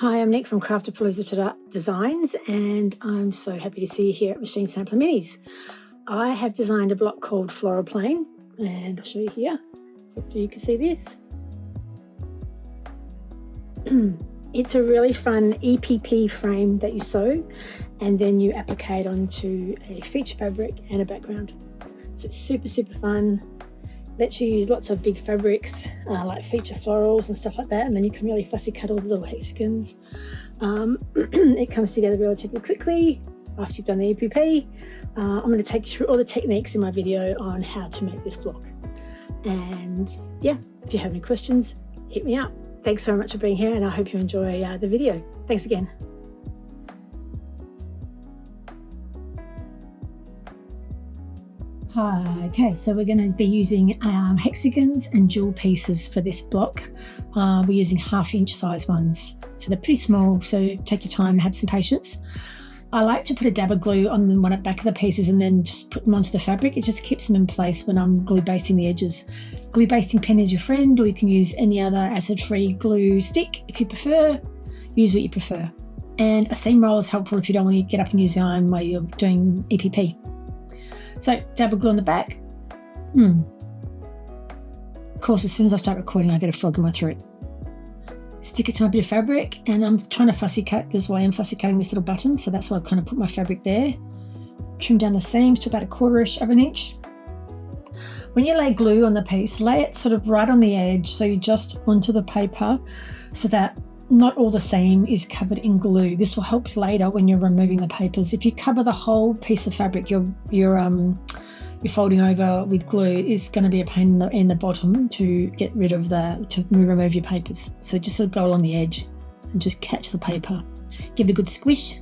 Hi, I'm Nick from Craftapalooza Designs, and I'm so happy to see you here at Machine Sampler Minis. I have designed a block called Flowerpane, and I'll show you here. Hopefully you can see this. It's a really fun EPP frame that you sew, and then you applique it onto a feature fabric and a background. So it's super, super fun. Lets you use lots of big fabrics like feature florals and stuff like that, and then you can really fussy cut all the little hexagons. It comes together relatively quickly after you've done the EPP. I'm going to take you through all the techniques in my video on how to make this block. And yeah, if you have any questions, hit me up. Thanks so much for being here, and I hope you enjoy the video. Thanks again. Hi, okay, so we're going to be using hexagons and jewel pieces for this block. We're using 1/2 inch size ones, so they're pretty small, so take your time and have some patience. I like to put a dab of glue on the one at the back of the pieces and then just put them onto the fabric. It just keeps them in place when I'm glue basting the edges. Glue basting pen is your friend, or you can use any other acid-free glue stick if you prefer. Use what you prefer. And a seam roll is helpful if you don't want to get up and use the iron while you're doing EPP. So, dab of glue on the back. Of course, as soon as I start recording, I get a frog in my throat. Stick it to my bit of fabric, and I'm trying to fussy cut. That's why I'm fussy cutting this little button, so that's why I've kind of put my fabric there. Trim down the seams to about 1/4 of an inch. When you lay glue on the piece, lay it sort of right on the edge, so you just onto the paper, so that not all the seam is covered in glue. This will help later when you're removing the papers. If you cover the whole piece of fabric you're folding over with glue, is going to be a pain in the bottom to get rid of to remove your papers. So just sort of go along the edge and just catch the paper. Give it a good squish.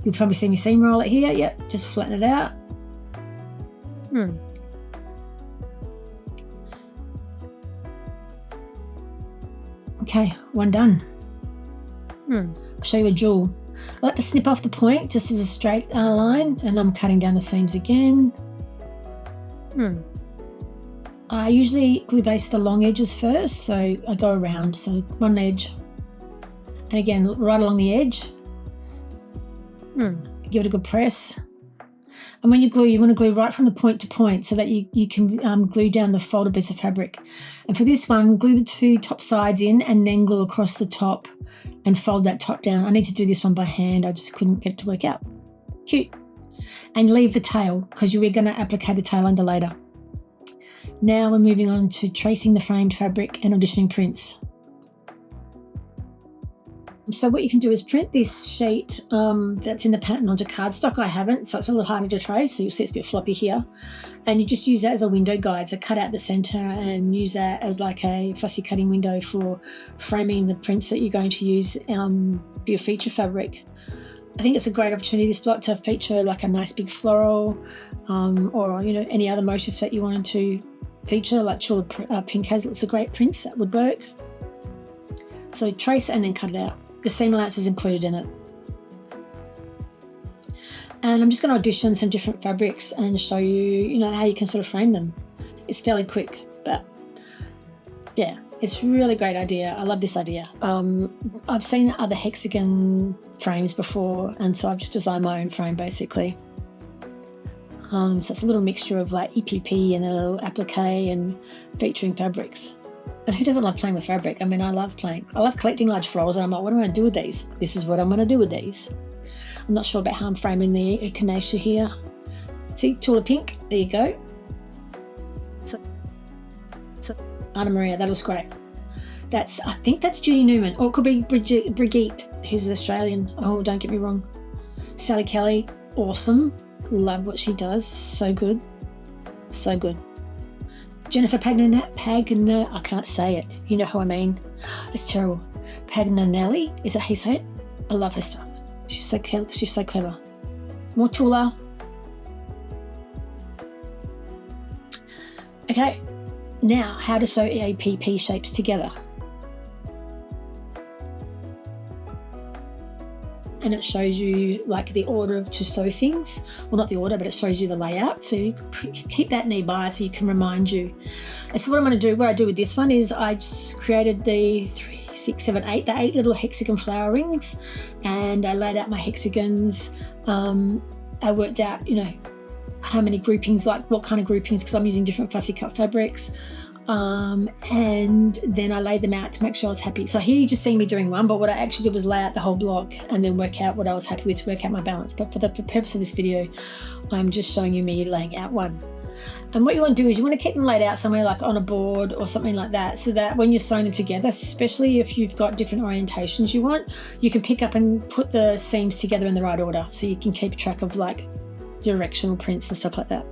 You'll probably see me seam roll it here. Yep, just flatten it out. Okay, one done. I'll show you a jewel. I like to snip off the point just as a straight line, and I'm cutting down the seams again. I usually glue baste the long edges first, so I go around, so one edge, and again right along the edge. Give it a good press. And when you glue, you want to glue right from the point to point so that you can glue down the folded piece of fabric. And for this one, glue the 2 top sides in and then glue across the top and fold that top down. I need to do this one by hand. I just couldn't get it to work out. Cute. And leave the tail, because we're going to applique the tail under later. Now we're moving on to tracing the framed fabric and auditioning prints. So what you can do is print this sheet that's in the pattern onto cardstock. I haven't, so it's a little harder to trace, so you'll see it's a bit floppy here. And you just use that as a window guide, so cut out the centre and use that as like a fussy cutting window for framing the prints that you're going to use for your feature fabric. I think it's a great opportunity, this block, to feature like a nice big floral or any other motifs that you wanted to feature, like Chilled Pink has lots of great prints that would work. So trace and then cut it out. The seam allowance is included in it. And I'm just going to audition some different fabrics and show you, how you can sort of frame them. It's fairly quick, but yeah, it's a really great idea. I love this idea. I've seen other hexagon frames before, and so I've just designed my own frame basically. So it's a little mixture of like EPP and a little applique and featuring fabrics. And who doesn't love playing with fabric? I mean, I love collecting large florals, and I'm like, what am I going to do with these? This is what I'm going to do with these. I'm not sure about how I'm framing the echinacea here. See, Tulip Pink, there you go. So Anna Maria, that looks great. I think that's Judy Newman, or it could be Brigitte, who's an Australian. Oh, don't get me wrong. Sally Kelly, awesome. Love what she does, so good. So good. Jennifer Paganelli, I can't say it. You know who I mean. It's terrible. Paganelli, is that how you say it? I love her stuff. She's so clever. More Tula. Okay, now how to sew EPP shapes together. and it shows you like the order to sew things. Well, not the order, but it shows you the layout. So you keep that nearby so you can remind you. And so what I'm going to do, what I do with this one is I just created the 3, 6, 7, 8, the 8 little hexagon flower rings, and I laid out my hexagons. I worked out, you know, how many groupings, like what kind of groupings, because I'm using different fussy cut fabrics. And then I laid them out to make sure I was happy. So here you just see me doing one, but what I actually did was lay out the whole block and then work out what I was happy with, work out my balance. But for the purpose of this video, I'm just showing you me laying out one. And what you want to do is you want to keep them laid out somewhere like on a board or something like that, so that when you're sewing them together, especially if you've got different orientations you want, you can pick up and put the seams together in the right order, so you can keep track of like directional prints and stuff like that.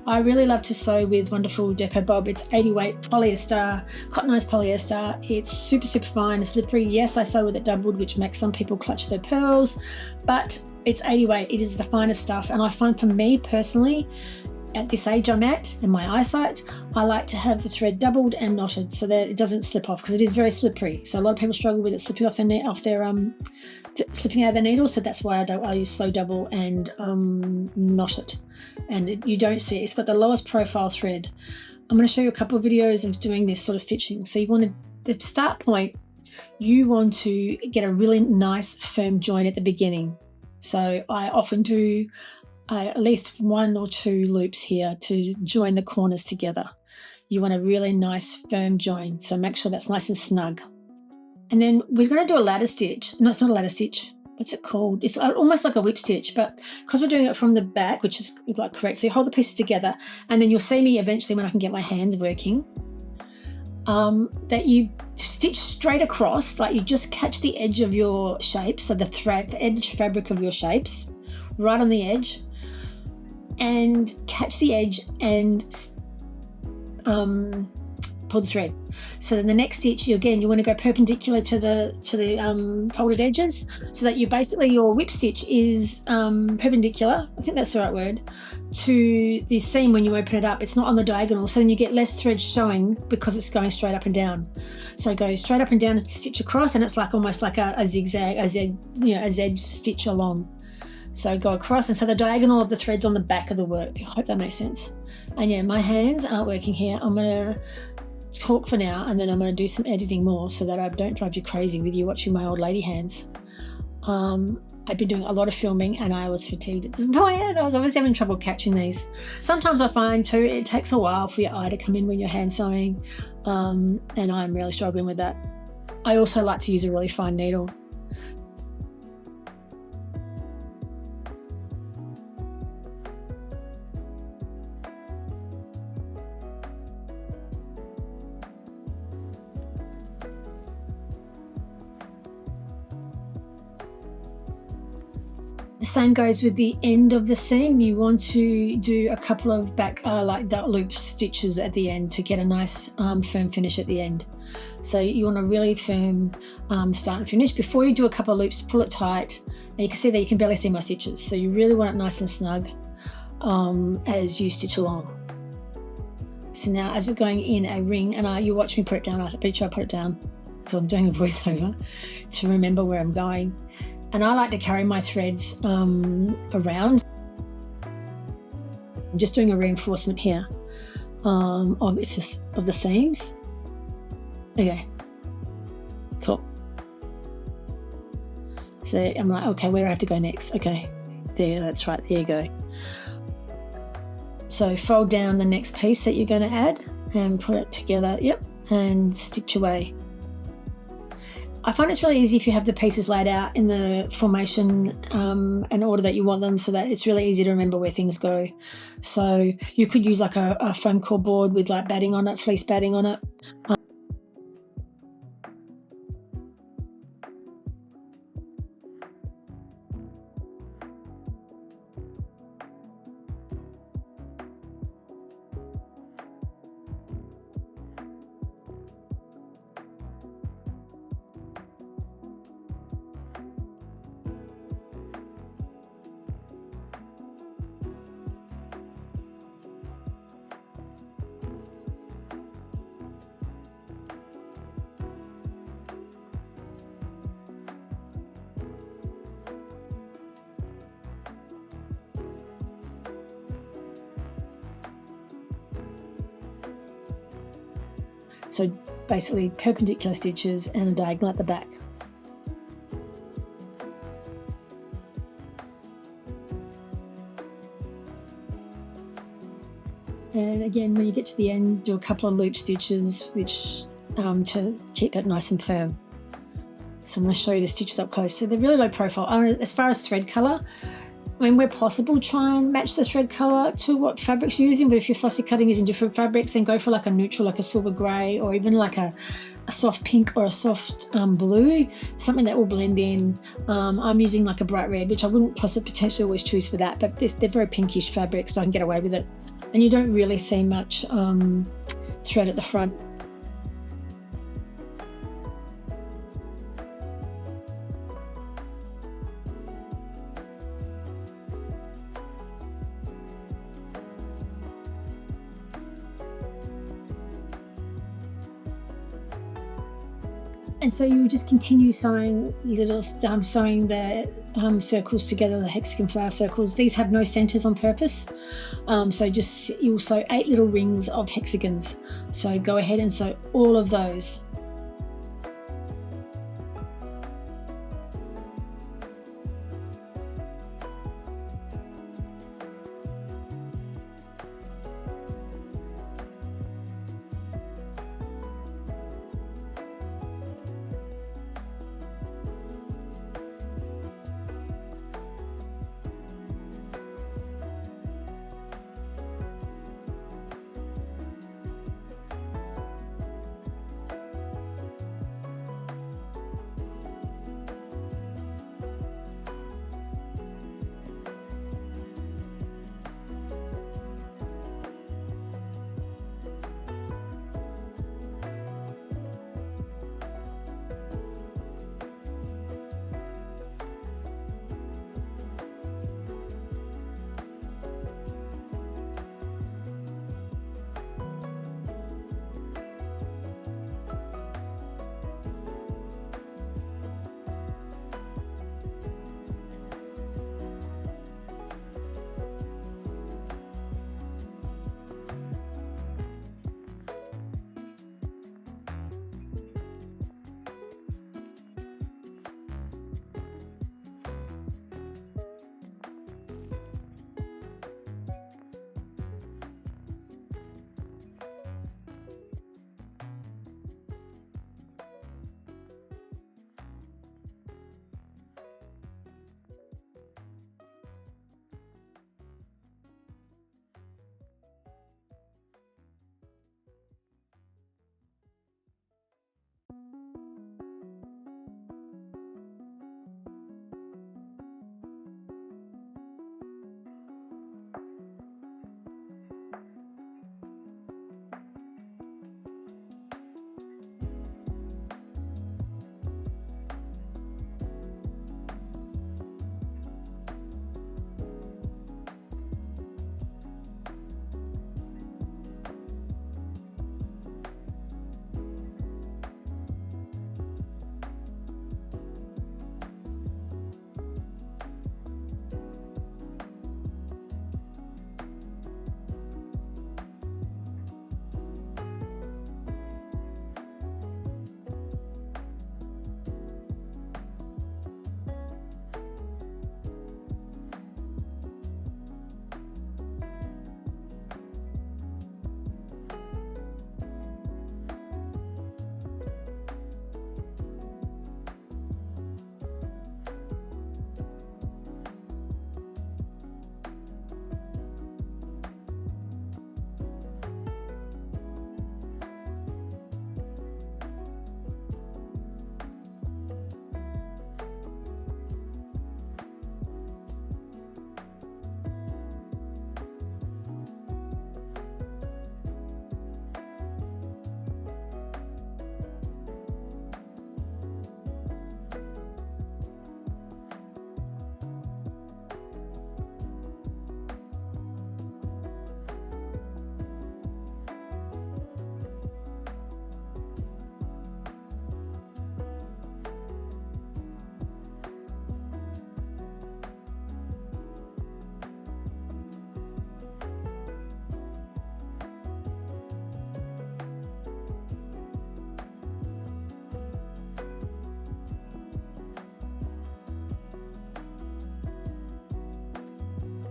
I really love to sew with Wonderful Deco Bob. It's 80 weight polyester, cottonized polyester. It's super, super fine and slippery. Yes, I sew with it doubled, which makes some people clutch their pearls, but it's 80 weight. It is the finest stuff. And I find for me personally, at this age I'm at and my eyesight, I like to have the thread doubled and knotted so that it doesn't slip off, because it is very slippery. So a lot of people struggle with it slipping off slipping out of the needle. So that's why I use sew double and knot it. And you don't see it. It's got the lowest profile thread. I'm going to show you a couple of videos of doing this sort of stitching. So you want the start point, you want to get a really nice firm join at the beginning. So I often do at least 1 or 2 loops here to join the corners together. You want a really nice firm join, so make sure that's nice and snug. And then we're going to do a ladder stitch. No, it's not a ladder stitch. What's it called? It's almost like a whip stitch, but because we're doing it from the back, which is like correct, so you hold the pieces together, and then you'll see me eventually when I can get my hands working, that you stitch straight across, like you just catch the edge of your shape, so the edge fabric of your shapes, right on the edge, and catch the edge and pull the thread. So then the next stitch, you want to go perpendicular to the folded edges, so that your whip stitch is perpendicular, I think that's the right word, to the seam when you open it up. It's not on the diagonal, so then you get less thread showing because it's going straight up and down. So go straight up and down and stitch across, and it's like almost like a zigzag, a Z stitch along. So go across, and so the diagonal of the thread's on the back of the work. I hope that makes sense. And yeah, my hands aren't working here. I'm going to talk for now, and then I'm going to do some editing more so that I don't drive you crazy with you watching my old lady hands. I've been doing a lot of filming and I was fatigued at this point, and I was always having trouble catching these. Sometimes I find too, it takes a while for your eye to come in when you're hand sewing, and I'm really struggling with that. I also like to use a really fine needle. The same goes with the end of the seam. You want to do a couple of back like loop stitches at the end to get a nice firm finish at the end. So you want a really firm start and finish. Before you do a couple of loops, pull it tight, and you can see that you can barely see my stitches. So you really want it nice and snug as you stitch along. So now as we're going in a ring, and you watch me put it down, I'm pretty sure I put it down because I'm doing a voiceover to remember where I'm going. And I like to carry my threads around. I'm just doing a reinforcement here of the seams. Okay, cool. So I'm like, okay, where do I have to go next? Okay, there, that's right, there you go. So fold down the next piece that you're going to add and put it together, yep, and stitch away. I find it's really easy if you have the pieces laid out in the formation and order that you want them, so that it's really easy to remember where things go. So you could use like a foam core board with like batting on it, fleece batting on it. So basically perpendicular stitches and a diagonal at the back. And again, when you get to the end, do a couple of loop stitches, which to keep that nice and firm. So I'm going to show you the stitches up close. So they're really low profile. As far as thread colour, I mean, where possible, try and match the thread colour to what fabrics you're using. But if you're fussy cutting using different fabrics, then go for like a neutral, like a silver grey, or even like a soft pink or a soft blue, something that will blend in. I'm using like a bright red, which I wouldn't potentially always choose for that, but they're very pinkish fabrics, so I can get away with it. And you don't really see much thread at the front. And so you just continue sewing sewing the circles together, the hexagon flower circles. These have no centers on purpose. So you'll sew 8 little rings of hexagons. So go ahead and sew all of those.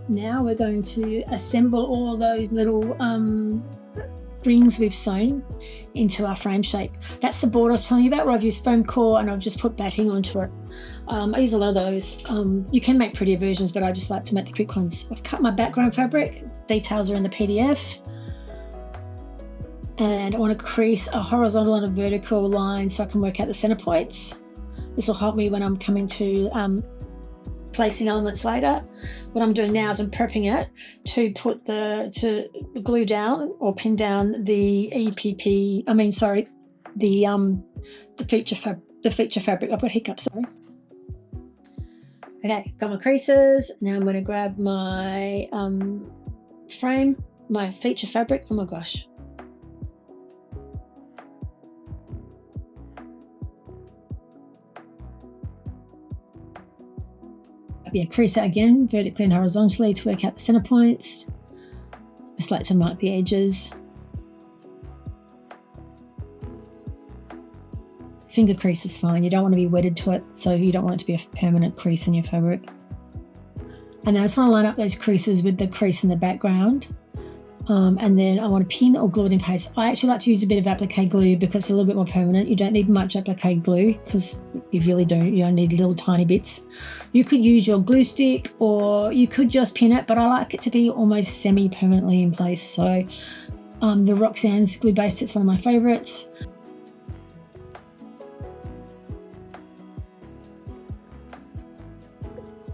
Now we're going to assemble all those little rings we've sewn into our frame shape. That's the board I was telling you about, where I've used foam core and I've just put batting onto it. I use a lot of those. You can make prettier versions, but I just like to make the quick ones. I've cut my background fabric. Details are in the PDF. And I want to crease a horizontal and a vertical line so I can work out the center points. This will help me when I'm coming to placing elements later. What I'm doing now is I'm prepping it to put to glue down or pin down the feature fabric. I've got hiccups, sorry. Okay, got my creases. Now I'm going to grab my frame, my feature fabric. Oh my gosh. Yeah, crease it again, vertically and horizontally to work out the center points. Just like to mark the edges. Finger crease is fine. You don't want to be wedded to it, so you don't want it to be a permanent crease in your fabric. And then I just want to line up those creases with the crease in the background. And then I want to pin or glue it in place. I actually like to use a bit of applique glue because it's a little bit more permanent. You don't need much applique glue because you really don't. You only need little tiny bits. You could use your glue stick or you could just pin it, but I like it to be almost semi-permanently in place. So the Roxanne's glue base, it's one of my favorites.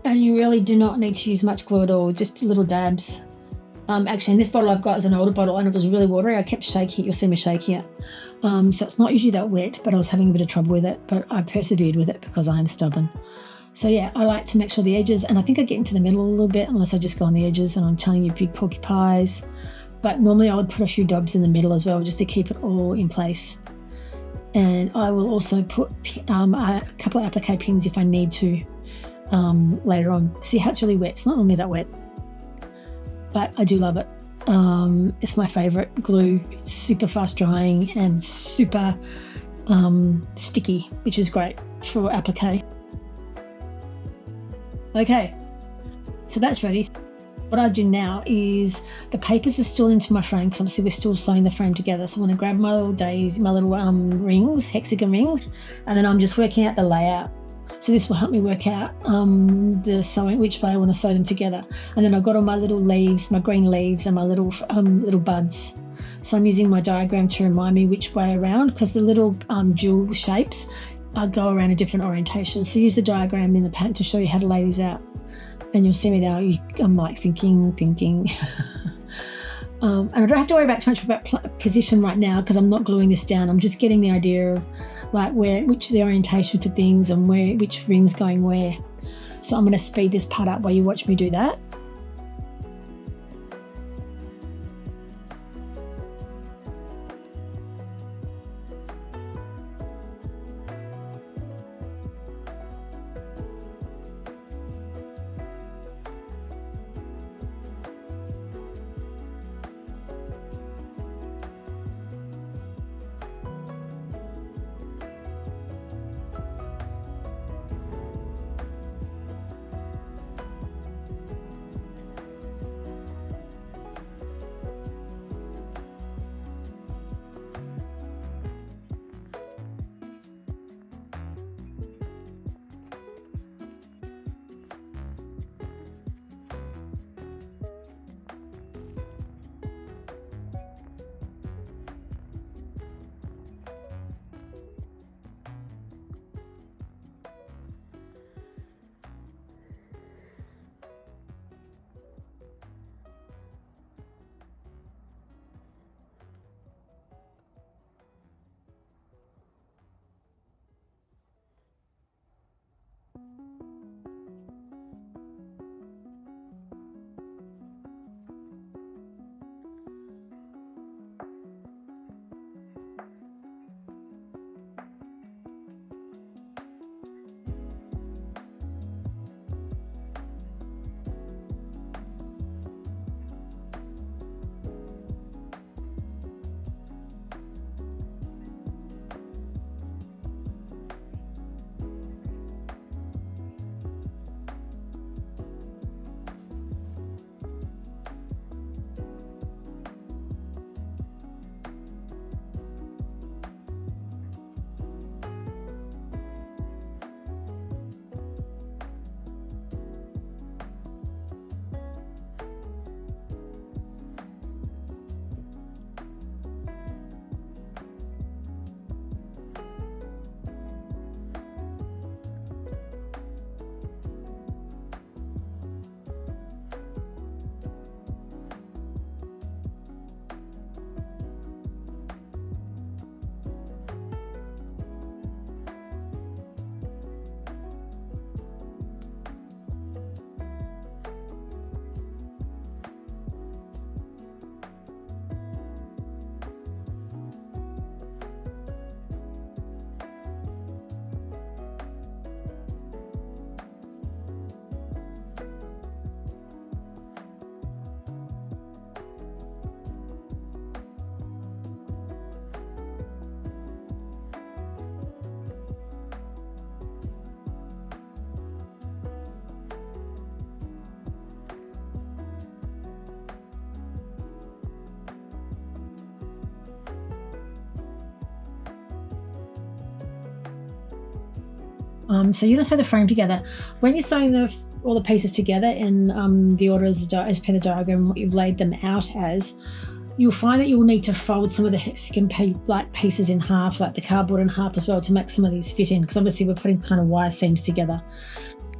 And you really do not need to use much glue at all, just little dabs. Actually, in this bottle I've got is an older bottle and it was really watery. I kept shaking it. You'll see me shaking it. So it's not usually that wet, but I was having a bit of trouble with it. But I persevered with it because I am stubborn. So yeah, I like to make sure the edges, and I think I get into the middle a little bit unless I just go on the edges and I'm telling you big porky pies. But normally I would put a few dobs in the middle as well just to keep it all in place. And I will also put a couple of applique pins if I need to later on. See how it's really wet? It's not normally that wet. But I do love it. It's my favorite glue. It's super fast drying and super sticky, which is great for applique. Okay, so that's ready. What I do now is the papers are still into my frame because obviously we're still sewing the frame together. So I'm going to grab my little rings, hexagon rings, and then I'm just working out the layout. So this will help me work out the sewing, which way I want to sew them together. And then I've got all my little leaves, my green leaves and my little buds. So I'm using my diagram to remind me which way around because the little jewel shapes go around a different orientation. So use the diagram in the pattern to show you how to lay these out. And you'll see me now, I'm like thinking. And I don't have to worry about too much about position right now because I'm not gluing this down. I'm just getting the idea of like which the orientation for things and which ring's going where. So I'm going to speed this part up while you watch me do that. So you're going to sew the frame together. When you're sewing all the pieces together in the order as per the diagram, what you've laid them out as, you'll find that you'll need to fold some of the hexagon pieces in half, like the cardboard in half as well, to make some of these fit in, because obviously we're putting kind of wire seams together.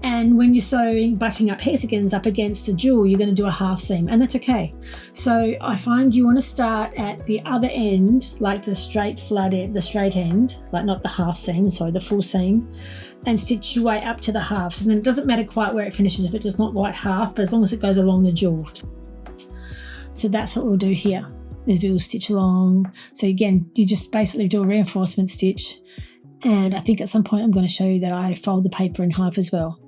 And when you're sewing, butting up hexagons up against a jewel, you're going to do a half seam, and that's okay. So I find you want to start at the other end, like the straight end, like not the half seam, sorry, the full seam, and stitch your way up to the halves. And then it doesn't matter quite where it finishes if it's not quite half, but as long as it goes along the jewel. So that's what we'll do here, is we will stitch along. So again, you just basically do a reinforcement stitch. And I think at some point I'm going to show you that I fold the paper in half as well.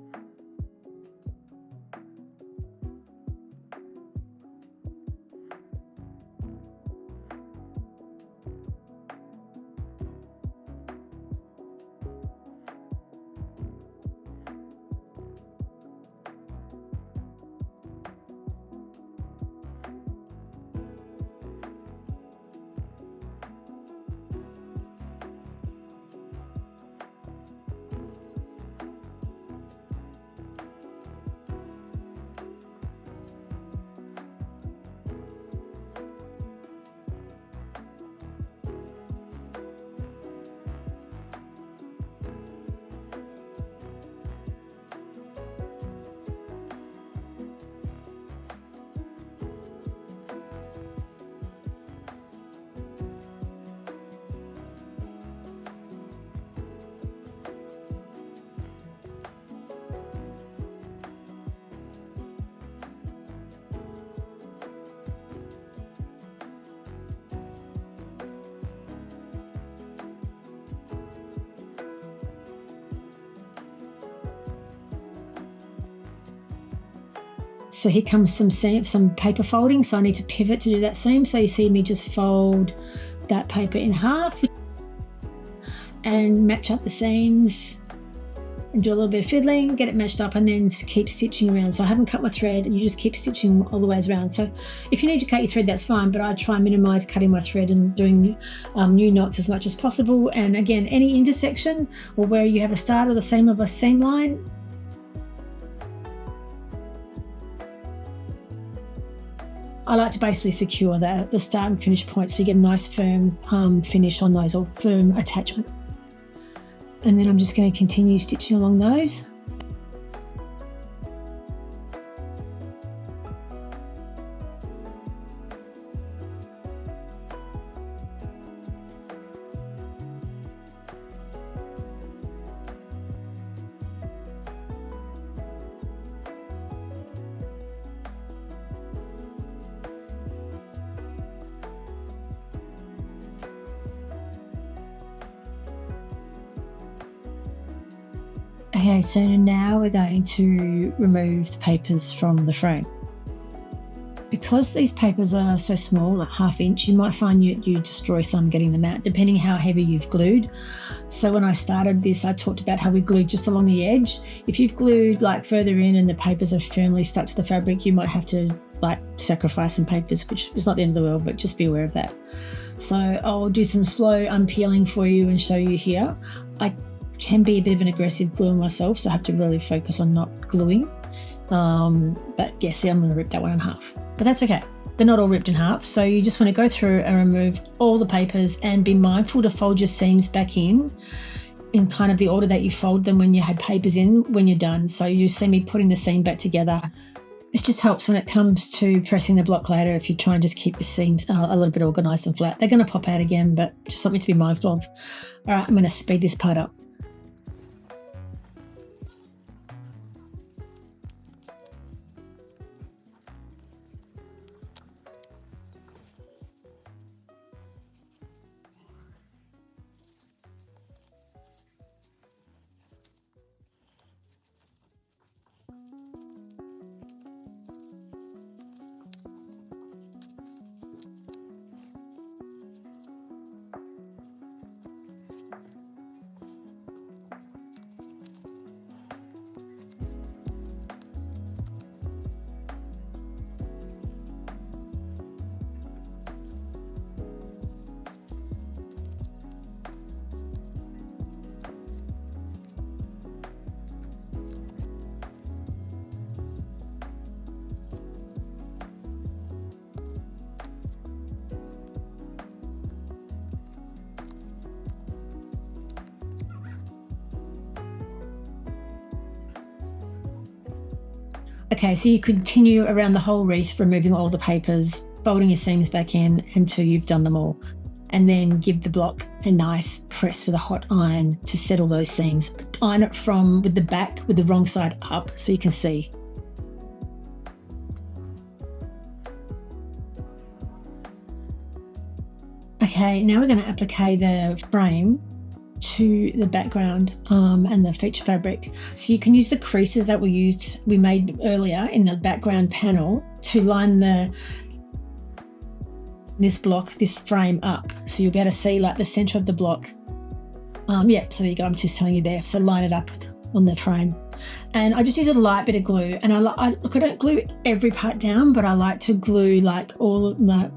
So here comes some paper folding, so I need to pivot to do that seam. So you see me just fold that paper in half and match up the seams and do a little bit of fiddling, get it matched up, and then keep stitching around. So I haven't cut my thread, and you just keep stitching all the way around. So if you need to cut your thread, that's fine, but I try and minimize cutting my thread and doing new knots as much as possible. And again, any intersection or where you have a start or the seam of a seam line, I like to basically secure the start and finish point, so you get a nice firm finish on those, or firm attachment. And then I'm just going to continue stitching along those. Okay, so now we're going to remove the papers from the frame. Because these papers are so small, like ½ inch, you might find you destroy some getting them out, depending how heavy you've glued. So when I started this, I talked about how we glued just along the edge. If you've glued like further in and the papers are firmly stuck to the fabric, you might have to like sacrifice some papers, which is not the end of the world, but just be aware of that. So I'll do some slow unpeeling for you and show you here. I can be a bit of an aggressive gluer myself, so I have to really focus on not gluing. But yeah, see, I'm going to rip that one in half, but that's okay. They're not all ripped in half, so you just want to go through and remove all the papers and be mindful to fold your seams back in kind of the order that you fold them when you had papers in when you're done. So you see me putting the seam back together. This just helps when it comes to pressing the block later, if you try and just keep your seams a little bit organised and flat. They're going to pop out again, but just something to be mindful of. All right, I'm going to speed this part up. Okay, so you continue around the whole wreath, removing all the papers, folding your seams back in until you've done them all. And then give the block a nice press with a hot iron to settle those seams. Iron it from with the back, with the wrong side up, so you can see. Okay, now we're going to applique the frame to the background and the feature fabric. So you can use the creases that we made earlier in the background panel to line this frame up. So you'll be able to see like the center of the block. Yeah, so there you go, I'm just telling you there. So line it up on the frame. And I just use a light bit of glue, and I don't glue every part down, but I like to glue like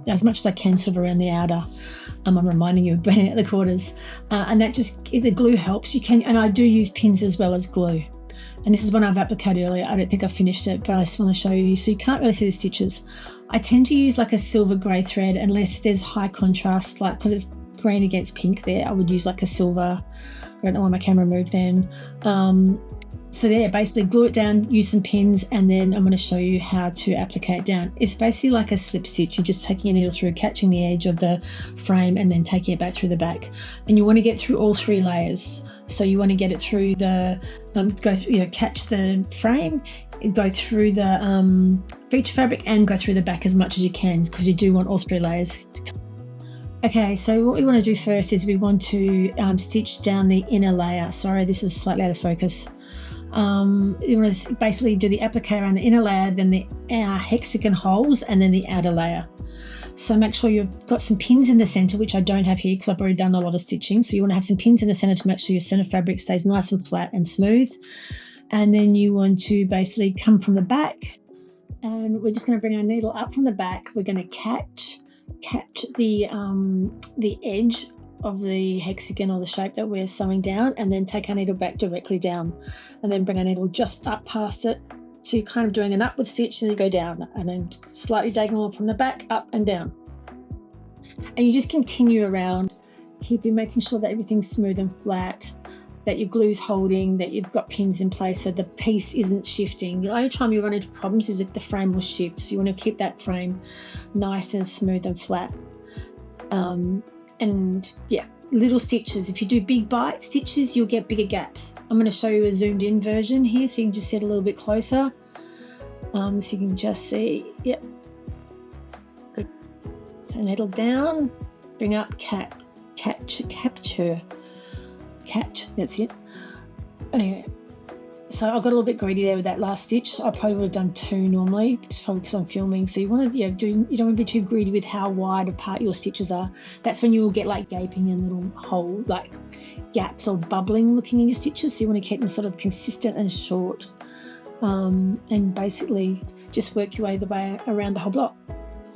as much as I can sort of around the outer. I'm reminding you of being at the quarters, and that the glue helps. And I do use pins as well as glue. And this is one I've appliqued earlier. I don't think I finished it, but I just want to show you. So you can't really see the stitches. I tend to use like a silver grey thread unless there's high contrast, like because it's green against pink there. I would use like a silver. I don't know why my camera moved then. So there, basically glue it down, use some pins, and then I'm going to show you how to applique it down. It's basically like a slip stitch. You're just taking your needle through, catching the edge of the frame, and then taking it back through the back. And you want to get through all 3 layers. So you want to get it through the, catch the frame, go through the feature fabric, and go through the back as much as you can, because you do want all 3 layers. Okay, so what we want to do first is we want to stitch down the inner layer. Sorry, this is slightly out of focus. You want to basically do the applique around the inner layer, then the hexagon holes, and then the outer layer. So make sure you've got some pins in the center, which I don't have here because I've already done a lot of stitching. So you want to have some pins in the center to make sure your center fabric stays nice and flat and smooth. And then you want to basically come from the back, and we're just going to bring our needle up from the back. We're going to catch the edge of the hexagon or the shape that we're sewing down, and then take our needle back directly down, and then bring our needle just up past it. So you're kind of doing an upward stitch, and you go down, and then slightly diagonal from the back, up and down. And you just continue around, making sure that everything's smooth and flat, that your glue's holding, that you've got pins in place so the piece isn't shifting. The only time you run into problems is if the frame will shift. So you want to keep that frame nice and smooth and flat. And yeah, little stitches. If you do big bite stitches, you'll get bigger gaps. I'm going to show you a zoomed in version here so you can just see it a little bit closer. So you can just see, yep. Turn needle down, bring up, catch, that's it. Okay. So I got a little bit greedy there with that last stitch. I probably would have done 2 normally, just probably because I'm filming. So you want to, you don't want to be too greedy with how wide apart your stitches are. That's when you will get like gaping and little hole, like gaps or bubbling looking in your stitches. So you want to keep them sort of consistent and short, and basically just work your way around the whole block.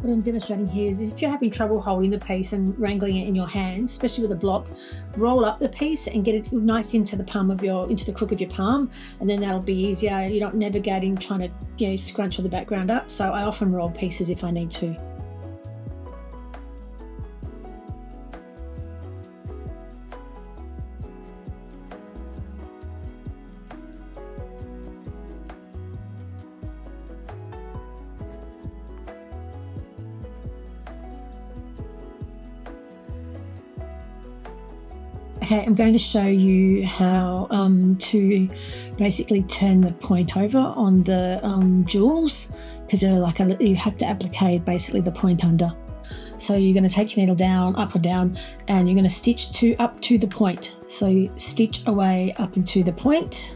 What I'm demonstrating here is if you're having trouble holding the piece and wrangling it in your hands, especially with a block, roll up the piece and get it nice into the crook of your palm, and then that'll be easier. You're not navigating trying to scrunch all the background up. So I often roll pieces if I need to. Okay, I'm going to show you how to basically turn the point over on the jewels, because they're like you have to applique basically the point under. So you're going to take your needle down, up or down, and you're going to stitch up to the point. So you stitch away up into the point.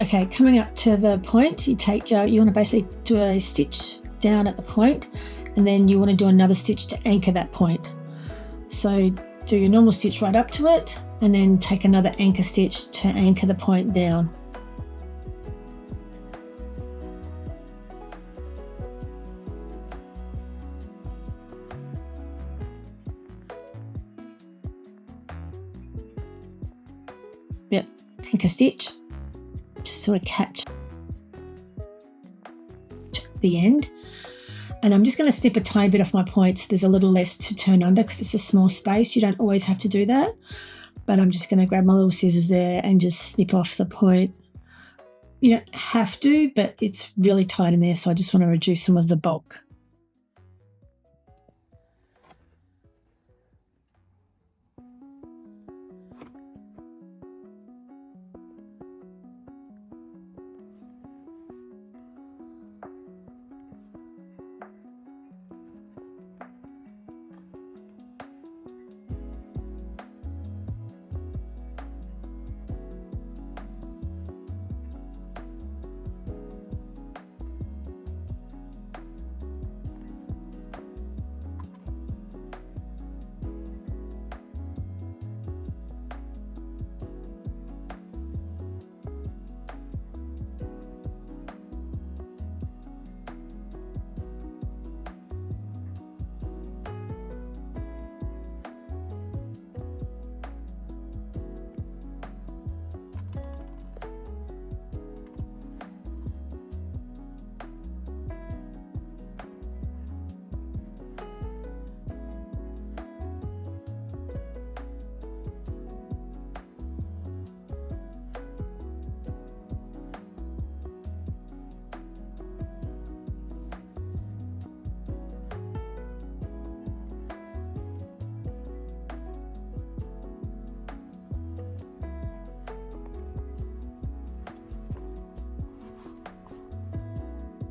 Okay, coming up to the point, you want to basically do a stitch down at the point, and then you want to do another stitch to anchor that point. So do your normal stitch right up to it, and then take another anchor stitch to anchor the point down. Yep, anchor stitch, just sort of capture the end. And I'm just going to snip a tiny bit off my point so there's a little less to turn under because it's a small space. You don't always have to do that, but I'm just going to grab my little scissors there and just snip off the point. You don't have to, but it's really tight in there, so I just want to reduce some of the bulk.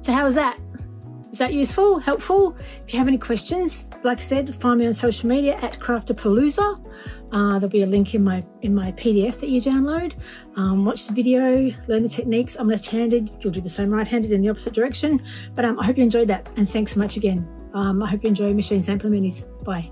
So how was that? Is that useful, helpful? If you have any questions, like I said, find me on social media at Craftapalooza. There'll be a link in my PDF that you download. Watch the video, learn the techniques. I'm left-handed. You'll do the same right-handed in the opposite direction. But I hope you enjoyed that, and thanks so much again. I hope you enjoy Machine Sampler Minis. Bye.